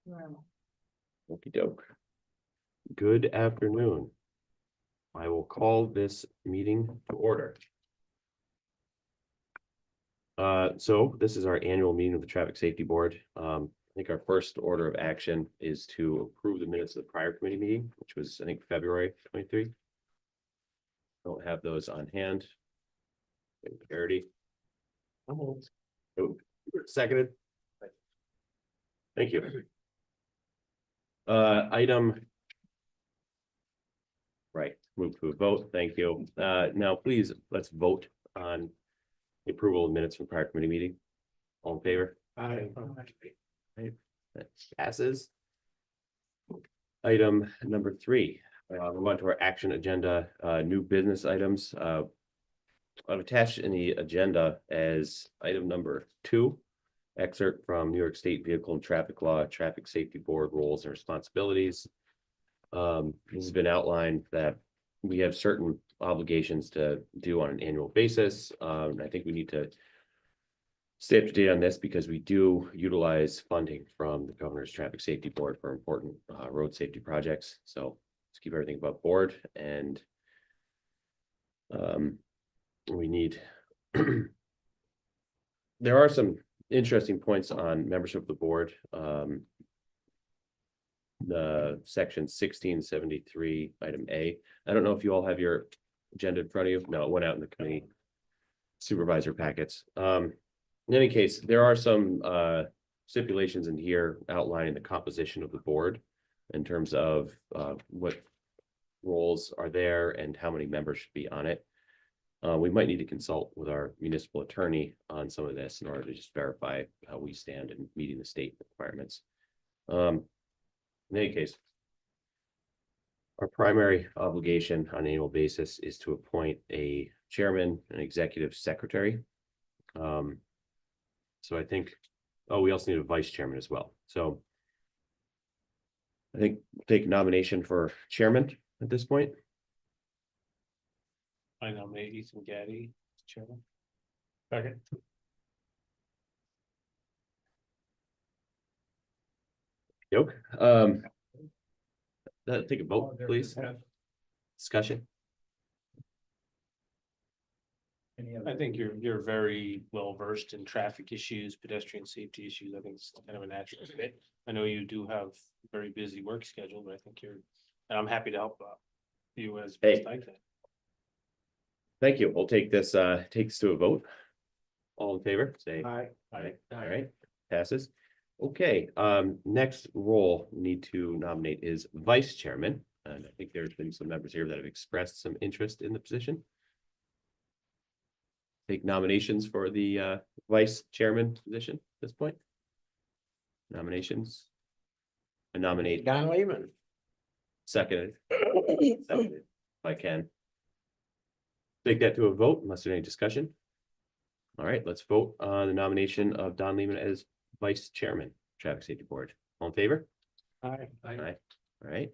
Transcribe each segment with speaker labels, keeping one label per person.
Speaker 1: Okey doke. Good afternoon. I will call this meeting to order. So this is our annual meeting of the Traffic Safety Board. I think our first order of action is to approve the minutes of the prior committee meeting, which was, I think, February 23. Don't have those on hand. Parity. Oh, seconded. Thank you. Item. Right, move to a vote. Thank you. Now please, let's vote on the approval of minutes from prior committee meeting. All in favor?
Speaker 2: Aye.
Speaker 1: That passes. Item number 3, we went to our action agenda, new business items. I've attached in the agenda as item number 2, excerpt from New York State Vehicle and Traffic Law, Traffic Safety Board roles and responsibilities. This has been outlined that we have certain obligations to do on an annual basis. I think we need to stay up to date on this because we do utilize funding from the Governor's Traffic Safety Board for important road safety projects. So let's keep everything above board, and we need there are some interesting points on membership of the board. The section 1673 item A. I don't know if you all have your agenda in front of you. No, it went out in the committee supervisor packets. In any case, there are some stipulations in here outlining the composition of the board in terms of what roles are there and how many members should be on it. We might need to consult with our municipal attorney on some of this in order to just verify how we stand in meeting the state requirements. In any case, our primary obligation on an annual basis is to appoint a chairman and executive secretary. So I think, we also need a vice chairman as well. So I think we'll take nomination for chairman at this point.
Speaker 2: I nominate Ethan Gaddy, chairman. Second.
Speaker 1: Yoke. Take a vote, please. Discussion.
Speaker 2: I think you're very well versed in traffic issues, pedestrian safety issues. I think it's kind of a natural fit. I know you do have a very busy work schedule, but I think and I'm happy to help you as best I can.
Speaker 1: Thank you. We'll take this to a vote. All in favor, say
Speaker 2: Aye.
Speaker 1: aye. All right, passes. Okay, next role we need to nominate is vice chairman. And I think there's been some members here that have expressed some interest in the position. Take nominations for the vice chairman position at this point. Nominations. I nominate
Speaker 3: Don Lehman.
Speaker 1: seconded. If I can. Take that to a vote unless there's any discussion. All right, let's vote on the nomination of Don Lehman as vice chairman, Traffic Safety Board. All in favor?
Speaker 2: Aye.
Speaker 1: Aye. All right,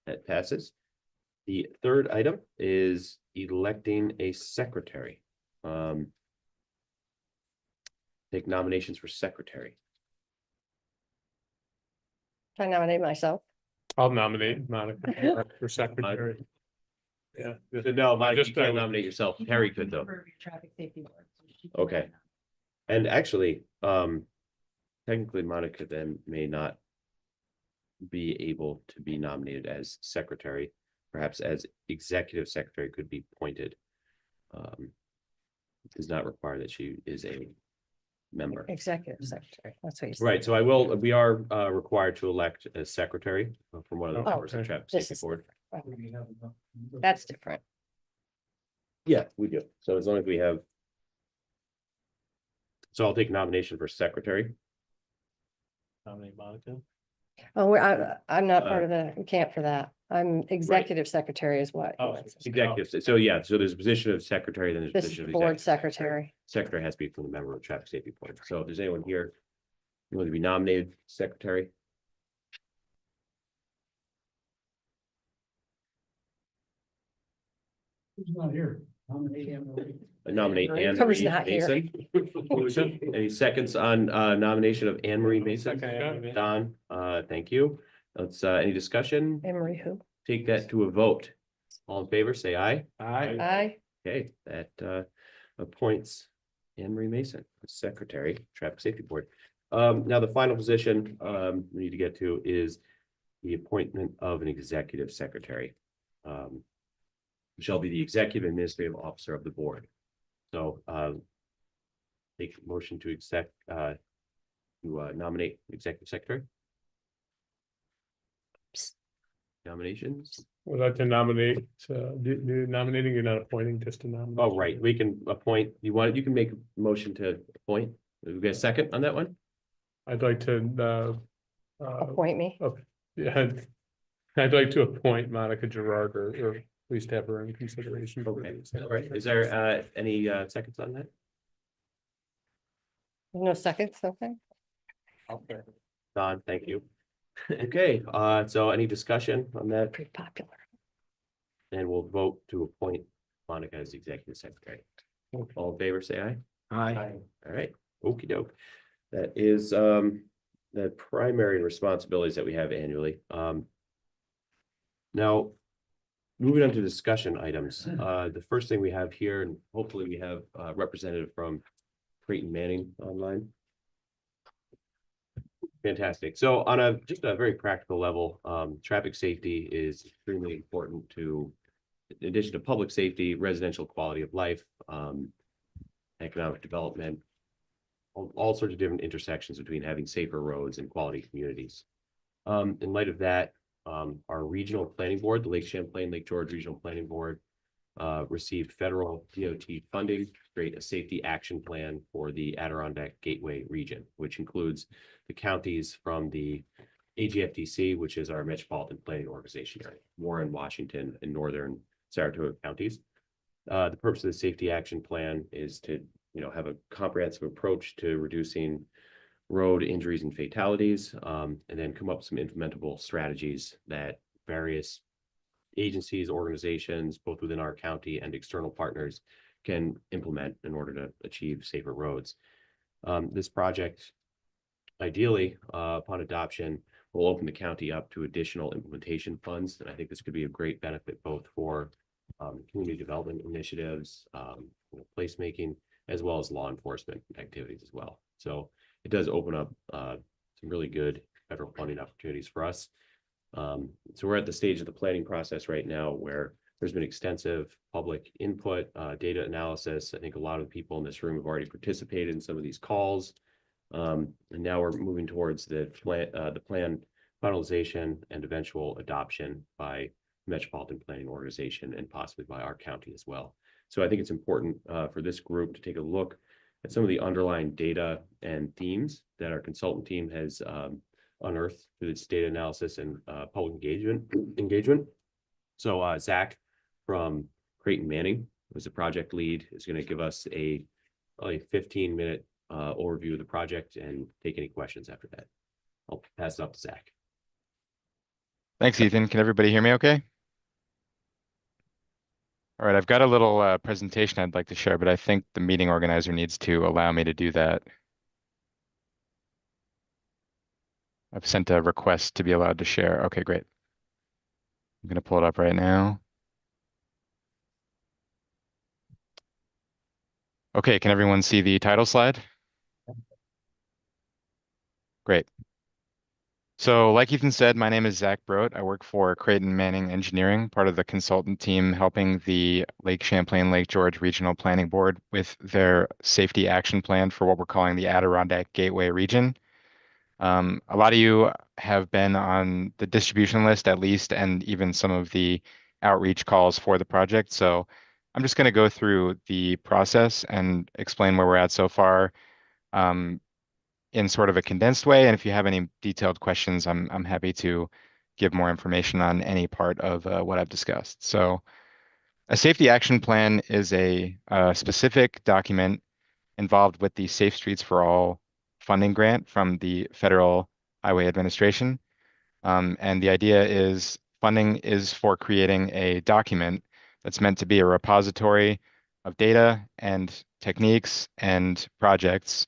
Speaker 1: that passes. The third item is electing a secretary. Take nominations for secretary.
Speaker 3: I nominate myself.
Speaker 2: I'll nominate Monica for secretary. Yeah.
Speaker 1: No, Mike, you
Speaker 2: Just,
Speaker 1: can't nominate yourself. Terry could though.
Speaker 4: Traffic safety board.
Speaker 1: Okay. And actually, technically Monica then may not be able to be nominated as secretary. Perhaps as executive secretary could be appointed. Does not require that she is a member.
Speaker 3: Executive secretary. That's what you said.
Speaker 1: Right, so we are required to elect a secretary from one of the
Speaker 2: Oh,
Speaker 1: members of the
Speaker 2: okay.
Speaker 1: Traffic
Speaker 3: This
Speaker 1: Safety
Speaker 3: is
Speaker 1: Board.
Speaker 3: That's different.
Speaker 1: Yeah, we do. So as long as we have. So I'll take nomination for secretary.
Speaker 2: Nominate Monica.
Speaker 3: Oh, I'm not part of the camp for that. I'm executive secretary is what.
Speaker 2: Oh,
Speaker 1: Executive, so yeah, so there's a position of secretary, then there's a
Speaker 3: This is
Speaker 1: position
Speaker 3: the
Speaker 1: of
Speaker 3: board
Speaker 1: executive.
Speaker 3: secretary.
Speaker 1: Secretary has to be from the member of the Traffic Safety Board. So if there's anyone here who wants to be nominated secretary.
Speaker 5: Who's not here? Nominate him.
Speaker 1: nominate Anne
Speaker 3: Who's
Speaker 1: Marie
Speaker 3: not here?
Speaker 1: Mason. Any seconds on nomination of Anne Marie Mason?
Speaker 2: Second.
Speaker 1: Don, thank you. Let's, any discussion?
Speaker 3: Emery who?
Speaker 1: Take that to a vote. All in favor, say aye.
Speaker 3: Aye.
Speaker 1: Okay, that appoints Anne Marie Mason, as Secretary, Traffic Safety Board. Now the final position we need to get to is the appointment of an executive secretary. Shall be the executive administrative officer of the board. So take a motion to nominate executive secretary. Nominations?
Speaker 4: Would like to nominate, do nominating, you're not appointing, just to nominate.
Speaker 1: Oh, right, we can appoint, you can make a motion to appoint. We get a second on that one?
Speaker 4: I'd like to,
Speaker 3: Appoint me.
Speaker 4: yeah, I'd like to appoint Monica Gerard or at least have her in consideration. for
Speaker 1: Okay,
Speaker 4: this.
Speaker 1: all right, is there any seconds on that?
Speaker 3: No seconds, okay.
Speaker 1: Don, thank you. Okay, so any discussion on that?
Speaker 3: Pretty popular.
Speaker 1: And we'll vote to appoint Monica as executive secretary. All in favor, say aye.
Speaker 2: Aye.
Speaker 1: All right, okey doke. That is the primary responsibilities that we have annually. Now, moving on to discussion items, the first thing we have here, and hopefully we have a representative from Creighton Manning online. Fantastic. So on just a very practical level, traffic safety is extremely important to, in addition to public safety, residential quality of life, economic development, all sorts of different intersections between having safer roads and quality communities. In light of that, our regional planning board, the Lake Champlain, Lake George Regional Planning Board, received federal DOT funding to create a safety action plan for the Adirondack Gateway region, which includes the counties from the AGFDC, which is our metropolitan planning organization area, Warren, Washington, and northern Saratoga counties. The purpose of the safety action plan is to, have a comprehensive approach to reducing road injuries and fatalities, and then come up with some implementable strategies that various agencies, organizations, both within our county and external partners, can implement in order to achieve safer roads. This project, ideally, upon adoption, will open the county up to additional implementation funds. And I think this could be a great benefit both for community development initiatives, placemaking, as well as law enforcement activities as well. So it does open up some really good federal funding opportunities for us. So we're at the stage of the planning process right now where there's been extensive public input, data analysis. I think a lot of the people in this room have already participated in some of these calls. And now we're moving towards the plan finalization and eventual adoption by Metropolitan Planning Organization and possibly by our county as well. So I think it's important for this group to take a look at some of the underlying data and themes that our consultant team has unearthed through its data analysis and public engagement. So Zach from Creighton Manning, who's the project lead, is going to give us a probably 15-minute overview of the project and take any questions after that. I'll pass it up to Zach.
Speaker 5: Thanks, Ethan. Can everybody hear me okay? All right, I've got a little presentation I'd like to share, but I think the meeting organizer needs to allow me to do that. I've sent a request to be allowed to share. Okay, great. I'm going to pull it up right now. Okay, can everyone see the title slide? Great. So like Ethan said, my name is Zach Brodt. I work for Creighton Manning Engineering, part of the consultant team helping the Lake Champlain, Lake George Regional Planning Board with their safety action plan for what we're calling the Adirondack Gateway region. A lot of you have been on the distribution list at least, and even some of the outreach calls for the project. So I'm just going to go through the process and explain where we're at so far in sort of a condensed way. And if you have any detailed questions, I'm happy to give more information on any part of what I've discussed. So a safety action plan is a specific document involved with the Safe Streets for All funding grant from the Federal Highway Administration. And the idea is funding is for creating a document that's meant to be a repository of data and techniques and projects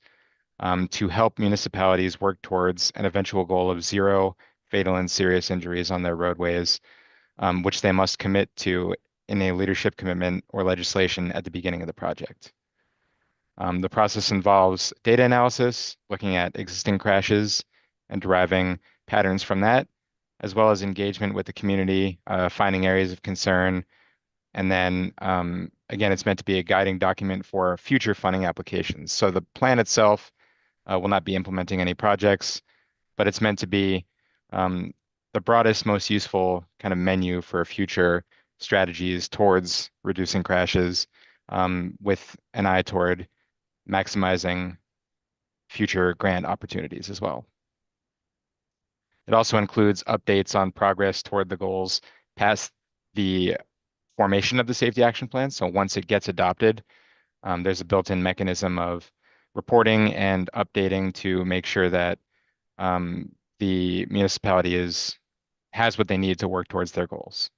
Speaker 5: to help municipalities work towards an eventual goal of zero fatal and serious injuries on their roadways, which they must commit to in a leadership commitment or legislation at the beginning of the project. The process involves data analysis, looking at existing crashes and deriving patterns from that, as well as engagement with the community, finding areas of concern. And then again, it's meant to be a guiding document for future funding applications. So the plan itself will not be implementing any projects, but it's meant to be the broadest, most useful kind of menu for future strategies towards reducing crashes with an eye toward maximizing future grant opportunities as well. It also includes updates on progress toward the goals past the formation of the safety action plan. So once it gets adopted, there's a built-in mechanism of reporting and updating to make sure that the municipality has what they need to work towards their goals.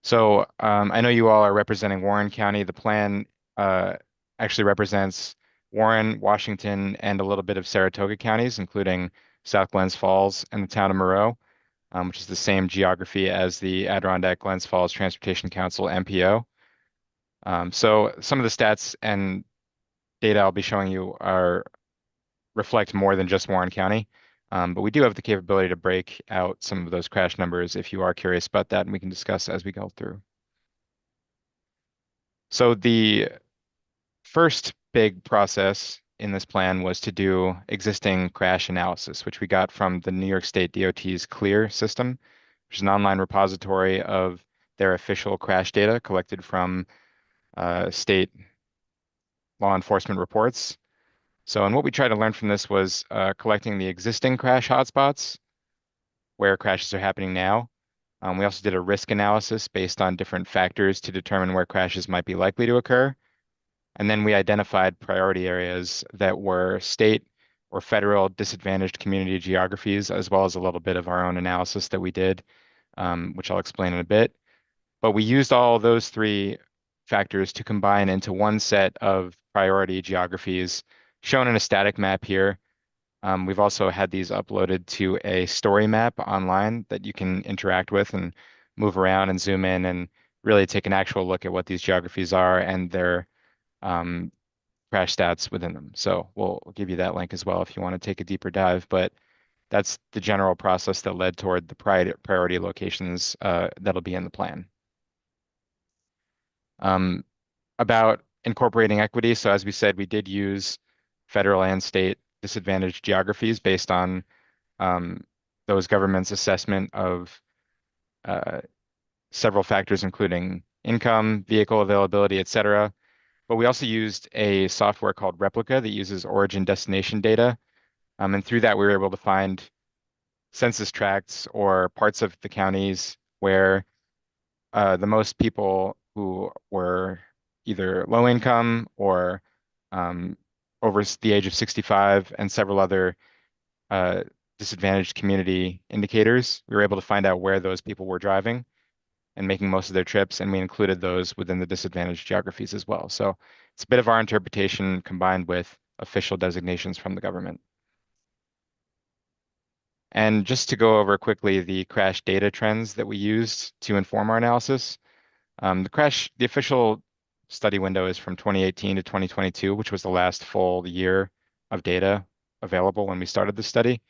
Speaker 5: So I know you all are representing Warren County. The plan actually represents Warren, Washington, and a little bit of Saratoga counties, including South Glens Falls and the town of Moreau, which is the same geography as the Adirondack Glens Falls Transportation Council, MPO. So some of the stats and data I'll be showing you reflect more than just Warren County. But we do have the capability to break out some of those crash numbers if you are curious about that, and we can discuss as we go through. So the first big process in this plan was to do existing crash analysis, which we got from the New York State DOT's CLEAR system, which is an online repository of their official crash data collected from state law enforcement reports. So, and what we tried to learn from this was collecting the existing crash hotspots where crashes are happening now. We also did a risk analysis based on different factors to determine where crashes might be likely to occur. And then we identified priority areas that were state or federal disadvantaged community geographies, as well as a little bit of our own analysis that we did, which I'll explain in a bit. But we used all those three factors to combine into one set of priority geographies shown in a static map here. We've also had these uploaded to a story map online that you can interact with and move around and zoom in and really take an actual look at what these geographies are and their crash stats within them. So we'll give you that link as well if you want to take a deeper dive, but that's the general process that led toward the priority locations that'll be in the plan. About incorporating equity. So as we said, we did use federal and state disadvantaged geographies based on those governments' assessment of several factors, including income, vehicle availability, et cetera. But we also used a software called Replica that uses origin destination data. And through that, we were able to find census tracts or parts of the counties where the most people who were either low income or over the age of 65 and several other disadvantaged community indicators, we were able to find out where those people were driving and making most of their trips, and we included those within the disadvantaged geographies as well. So it's a bit of our interpretation combined with official designations from the government. And just to go over quickly the crash data trends that we used to inform our analysis. The official study window is from 2018 to 2022, which was the last full year of data available when we started the study.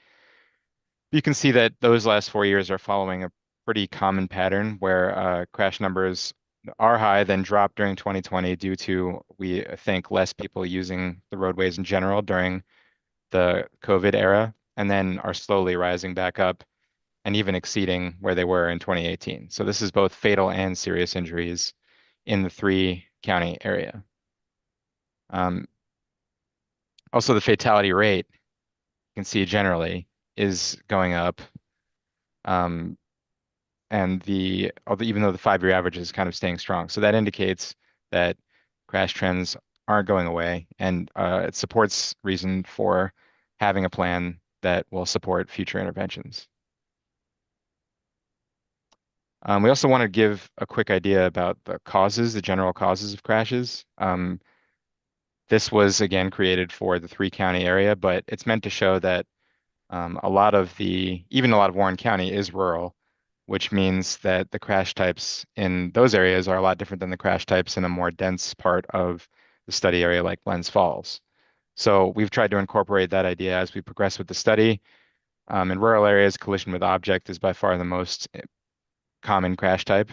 Speaker 5: You can see that those last 4 years are following a pretty common pattern where crash numbers are high, then drop during 2020 due to, we think, less people using the roadways in general during the COVID era, and then are slowly rising back up and even exceeding where they were in 2018. So this is both fatal and serious injuries in the 3-county area. Also, the fatality rate, you can see generally, is going up. And even though the 5-year average is kind of staying strong. So that indicates that crash trends aren't going away, and it supports reason for having a plan that will support future interventions. We also want to give a quick idea about the causes, the general causes of crashes. This was again created for the 3-county area, but it's meant to show that even a lot of Warren County is rural, which means that the crash types in those areas are a lot different than the crash types in a more dense part of the study area like Glens Falls. So we've tried to incorporate that idea as we progress with the study. In rural areas, collision with object is by far the most common crash type.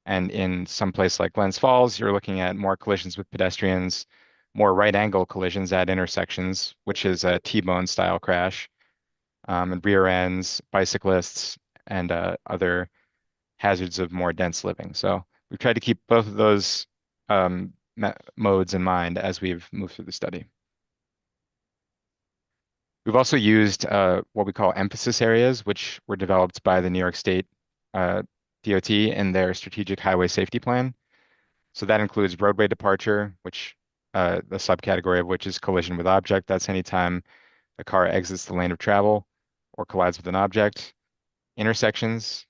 Speaker 5: And in some place like Glens Falls, you're looking at more collisions with pedestrians, more right angle collisions at intersections, which is a T-bone style crash, and rear ends, bicyclists, and other hazards of more dense living. So we've tried to keep both of those modes in mind as we've moved through the study. We've also used what we call emphasis areas, which were developed by the New York State DOT in their strategic highway safety plan. So that includes roadway departure, which the subcategory of which is collision with object. That's anytime a car exits the lane of travel or collides with an object. Intersections,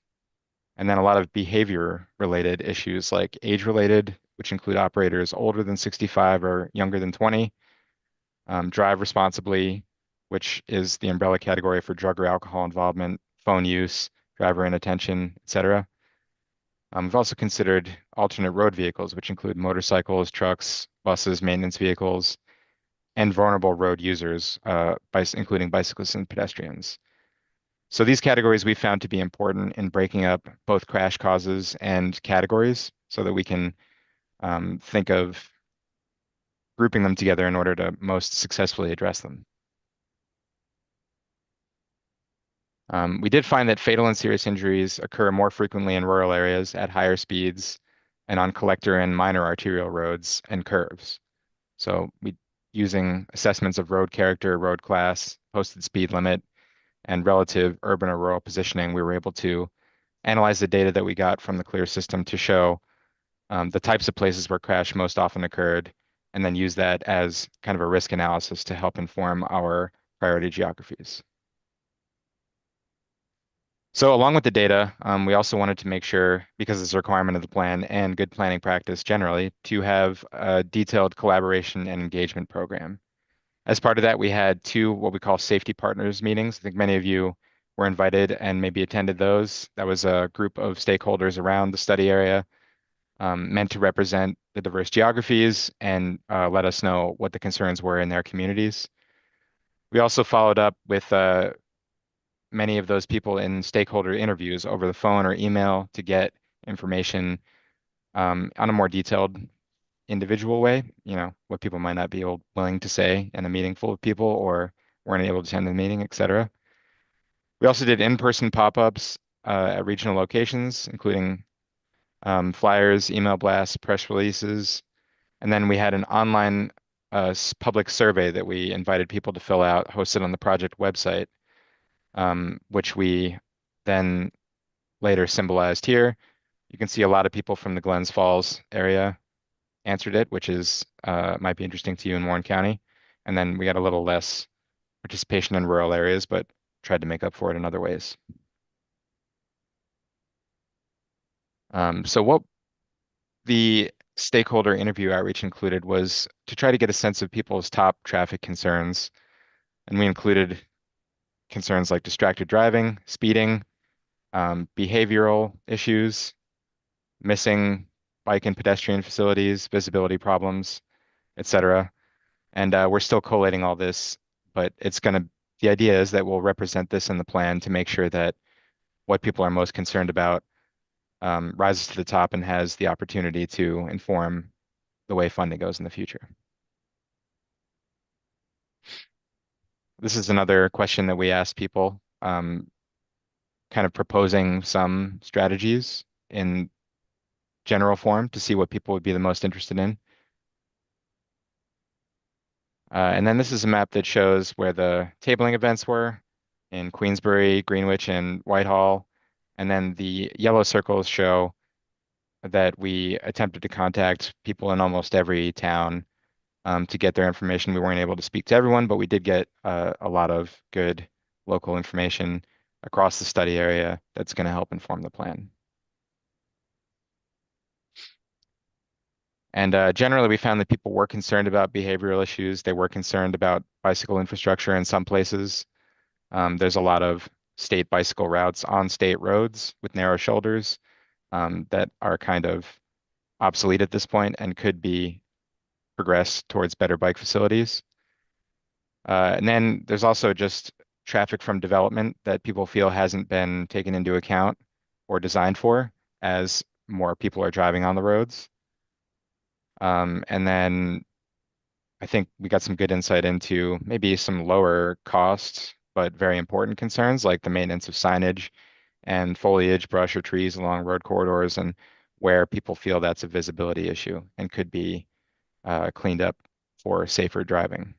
Speaker 5: and then a lot of behavior related issues like age related, which include operators older than 65 or younger than 20. Drive responsibly, which is the umbrella category for drug or alcohol involvement, phone use, driver inattention, etc. We've also considered alternate road vehicles, which include motorcycles, trucks, buses, maintenance vehicles, and vulnerable road users, including bicyclists and pedestrians. So these categories we found to be important in breaking up both crash causes and categories so that we can think of grouping them together in order to most successfully address them. We did find that fatal and serious injuries occur more frequently in rural areas at higher speeds and on collector and minor arterial roads and curves. So using assessments of road character, road class, posted speed limit, and relative urban or rural positioning, we were able to analyze the data that we got from the CLEAR system to show the types of places where crash most often occurred, and then use that as kind of a risk analysis to help inform our priority geographies. So along with the data, we also wanted to make sure, because it's a requirement of the plan and good planning practice generally, to have a detailed collaboration and engagement program. As part of that, we had 2 what we call safety partners meetings. I think many of you were invited and maybe attended those. That was a group of stakeholders around the study area meant to represent the diverse geographies and let us know what the concerns were in their communities. We also followed up with many of those people in stakeholder interviews over the phone or email to get information on a more detailed individual way, what people might not be willing to say in a meeting full of people or weren't able to attend the meeting, etc. We also did in-person pop-ups at regional locations, including flyers, email blasts, press releases, and then we had an online public survey that we invited people to fill out, hosted on the project website, which we then later symbolized here. You can see a lot of people from the Glens Falls area answered it, which is might be interesting to you in Warren County. And then we got a little less participation in rural areas, but tried to make up for it in other ways. So what the stakeholder interview outreach included was to try to get a sense of people's top traffic concerns. And we included concerns like distracted driving, speeding, behavioral issues, missing bike and pedestrian facilities, visibility problems, etc. And we're still collating all this, but the idea is that we'll represent this in the plan to make sure that what people are most concerned about rises to the top and has the opportunity to inform the way funding goes in the future. This is another question that we asked people, kind of proposing some strategies in general form to see what people would be the most interested in. And then this is a map that shows where the tabling events were in Queensbury, Greenwich, and Whitehall. And then the yellow circles show that we attempted to contact people in almost every town to get their information. We weren't able to speak to everyone, but we did get a lot of good local information across the study area that's going to help inform the plan. And generally, we found that people were concerned about behavioral issues. They were concerned about bicycle infrastructure in some places. There's a lot of state bicycle routes on state roads with narrow shoulders that are kind of obsolete at this point and could be progressed towards better bike facilities. And then there's also just traffic from development that people feel hasn't been taken into account or designed for as more people are driving on the roads. And then I think we got some good insight into maybe some lower cost, but very important concerns like the maintenance of signage and foliage, brush or trees along road corridors, and where people feel that's a visibility issue and could be cleaned up for safer driving.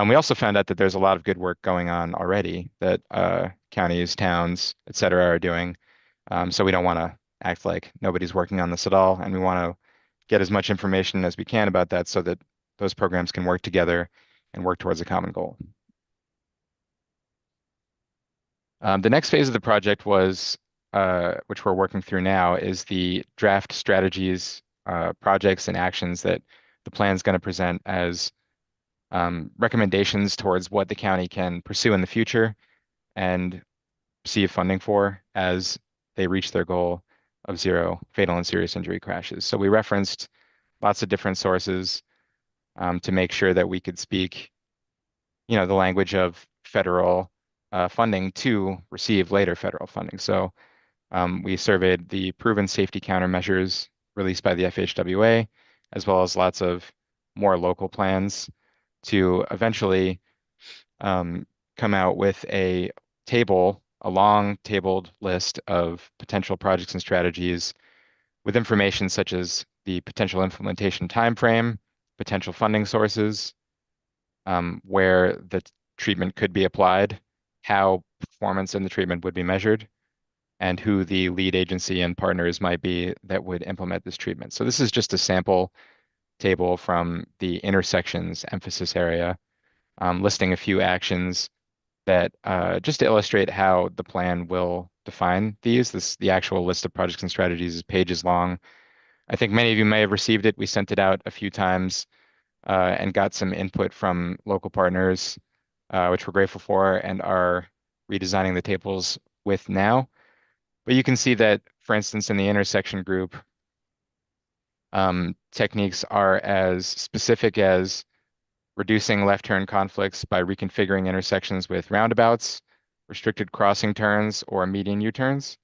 Speaker 5: We also found out that there's a lot of good work going on already that counties, towns, et cetera, are doing. So we don't want to act like nobody's working on this at all, and we want to get as much information as we can about that so that those programs can work together and work towards a common goal. The next phase of the project was, which we're working through now, is the draft strategies, projects, and actions that the plan is going to present as recommendations towards what the county can pursue in the future and receive funding for as they reach their goal of 0 fatal and serious injury crashes. So we referenced lots of different sources to make sure that we could speak, the language of federal funding to receive later federal funding. So we surveyed the proven safety countermeasures released by the FHWA, as well as lots of more local plans to eventually come out with a long tabled list of potential projects and strategies with information such as the potential implementation timeframe, potential funding sources, where the treatment could be applied, how performance in the treatment would be measured, and who the lead agency and partners might be that would implement this treatment. So this is just a sample table from the intersections emphasis area, listing a few actions that just to illustrate how the plan will define these. The actual list of projects and strategies is pages long. I think many of you may have received it. We sent it out a few times and got some input from local partners, which we're grateful for and are redesigning the tables with now. But you can see that, for instance, in the intersection group, techniques are as specific as reducing left turn conflicts by reconfiguring intersections with roundabouts, restricted crossing turns, or median U-turns,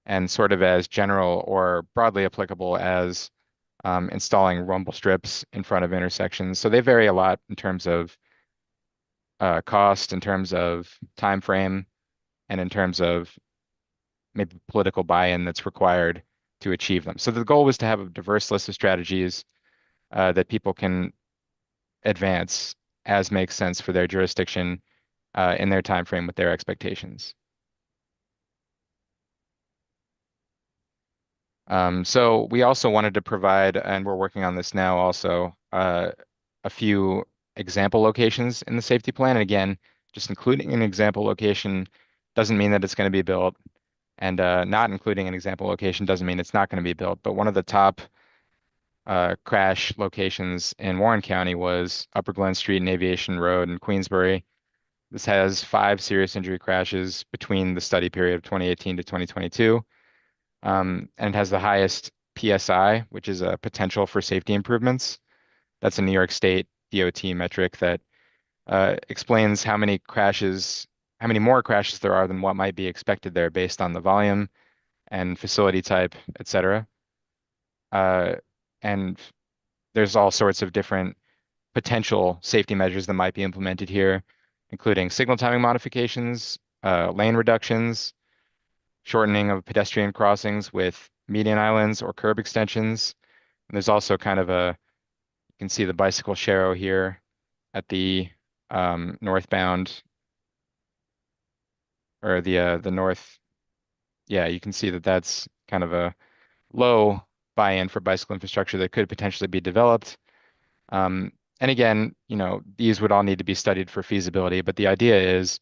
Speaker 5: and sort of as general or broadly applicable as installing rumble strips in front of intersections. So they vary a lot in terms of cost, in terms of time frame, and in terms of maybe political buy-in that's required to achieve them. So the goal was to have a diverse list of strategies that people can advance as makes sense for their jurisdiction in their time frame with their expectations. So we also wanted to provide, and we're working on this now also, a few example locations in the safety plan. And again, just including an example location doesn't mean that it's going to be built. And not including an example location doesn't mean it's not going to be built. But one of the top crash locations in Warren County was Upper Glen Street and Aviation Road in Queensbury. This has 5 serious injury crashes between the study period of 2018 to 2022. And it has the highest PSI, which is a potential for safety improvements. That's a New York State DOT metric that explains how many more crashes there are than what might be expected there based on the volume and facility type, et cetera. And there's all sorts of different potential safety measures that might be implemented here, including signal timing modifications, lane reductions, shortening of pedestrian crossings with median islands or curb extensions. And there's also kind of you can see the bicycle sharrow here at the northbound, or the north. Yeah, you can see that that's kind of a low buy-in for bicycle infrastructure that could potentially be developed. And again, these would all need to be studied for feasibility, but the idea is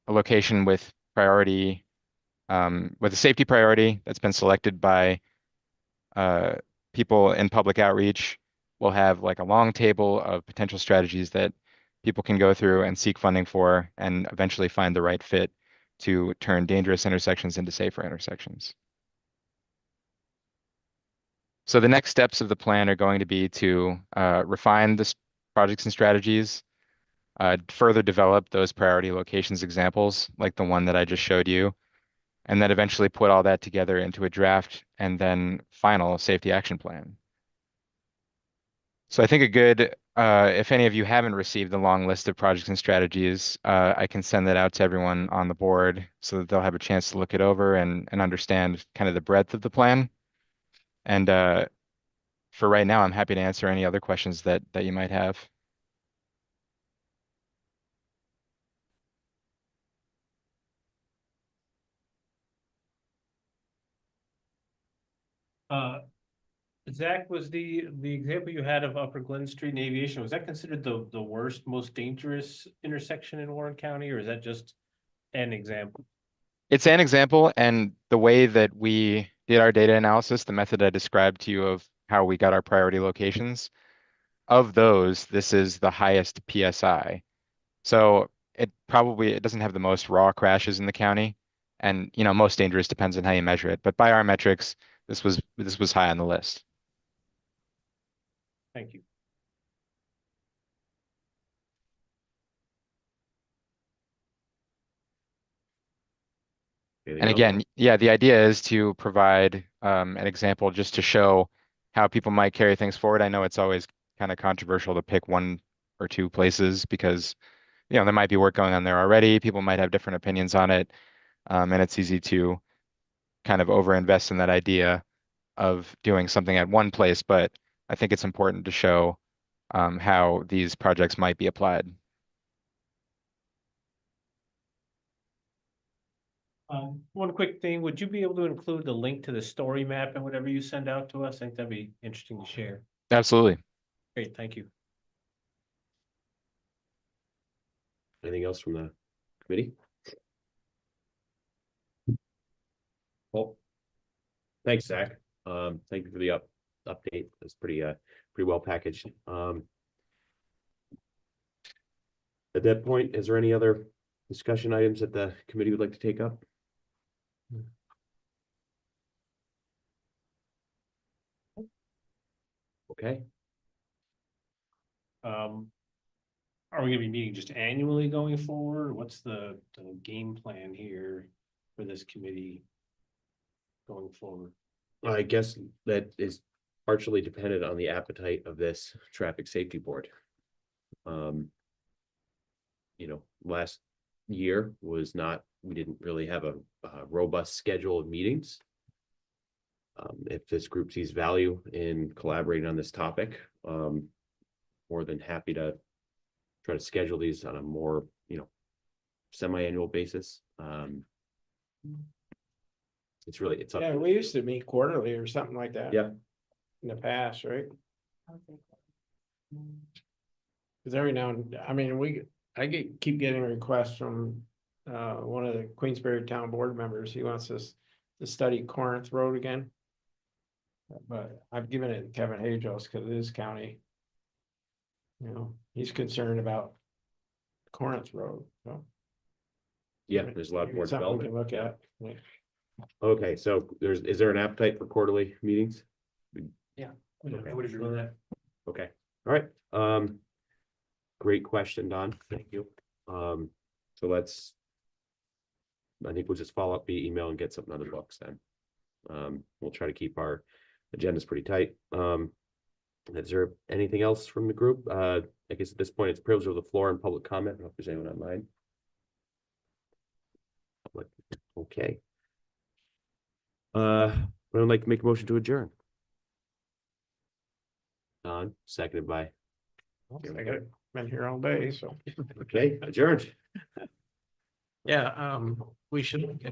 Speaker 5: a location with priority, with a safety priority that's been selected by people in public outreach will have like a long table of potential strategies that people can go through and seek funding for and eventually find the right fit to turn dangerous intersections into safer intersections. So the next steps of the plan are going to be to refine the projects and strategies, further develop those priority locations examples like the one that I just showed you, and then eventually put all that together into a draft and then final safety action plan. So I think a good, if any of you haven't received the long list of projects and strategies, I can send that out to everyone on the board so that they'll have a chance to look it over and understand kind of the breadth of the plan. And for right now, I'm happy to answer any other questions that you might have.
Speaker 2: Zach, was the example you had of Upper Glen Street and Aviation, was that considered the worst, most dangerous intersection in Warren County, or is that just an example?
Speaker 5: It's an example, and the way that we did our data analysis, the method I described to you of how we got our priority locations, of those, this is the highest PSI. So it doesn't have the most raw crashes in the county. And most dangerous depends on how you measure it. But by our metrics, this was high on the list.
Speaker 2: Thank you.
Speaker 1: Anything
Speaker 5: And
Speaker 1: else?
Speaker 5: again, yeah, the idea is to provide an example just to show how people might carry things forward. I know it's always kind of controversial to pick one or two places because there might be work going on there already. People might have different opinions on it. And it's easy to kind of overinvest in that idea of doing something at one place. But I think it's important to show how these projects might be applied.
Speaker 2: One quick thing, would you be able to include the link to the story map and whatever you send out to us? I think that'd be interesting to share.
Speaker 5: Absolutely.
Speaker 2: Great, thank you.
Speaker 1: Anything else from the committee? Well, thanks, Zach. Thank you for the update. It's pretty well packaged. At that point, is there any other discussion items that the committee would like to take up? Okay,
Speaker 2: Are we gonna be meeting just annually going forward? What's the game plan here for this committee going forward?
Speaker 1: I guess that is partially dependent on the appetite of this traffic safety board. Last year was not, we didn't really have a robust schedule of meetings. If this group sees value in collaborating on this topic, more than happy to try to schedule these on a more, semi-annual basis. It's up.
Speaker 6: Yeah,
Speaker 1: to-
Speaker 6: we used to meet quarterly or something like that.
Speaker 1: Yeah.
Speaker 6: In the past, right? Cause every now and, keep getting requests from, one of the Queensbury Town Board members. He wants us to study Corinth Road again. But I've given it to Kevin Hagos cause it is county. He's concerned about Corinth Road, so.
Speaker 1: Yeah, there's a lot more
Speaker 6: Something we
Speaker 1: development.
Speaker 6: can look at. Yeah.
Speaker 1: Okay, so is there an appetite for quarterly meetings?
Speaker 2: I would agree with that.
Speaker 1: Okay, all right. Great question, Don. Thank you. So I think we'll just follow up via email and get something on the books then. We'll try to keep our agendas pretty tight. Is there anything else from the group? I guess at this point, it's privilege of the floor and public comment. I don't know if there's anyone online. Okay. I'd like to make a motion to adjourn. Don, seconded by,
Speaker 6: I got been here all day, so.
Speaker 1: okay, adjourned.
Speaker 6: Yeah, we should look at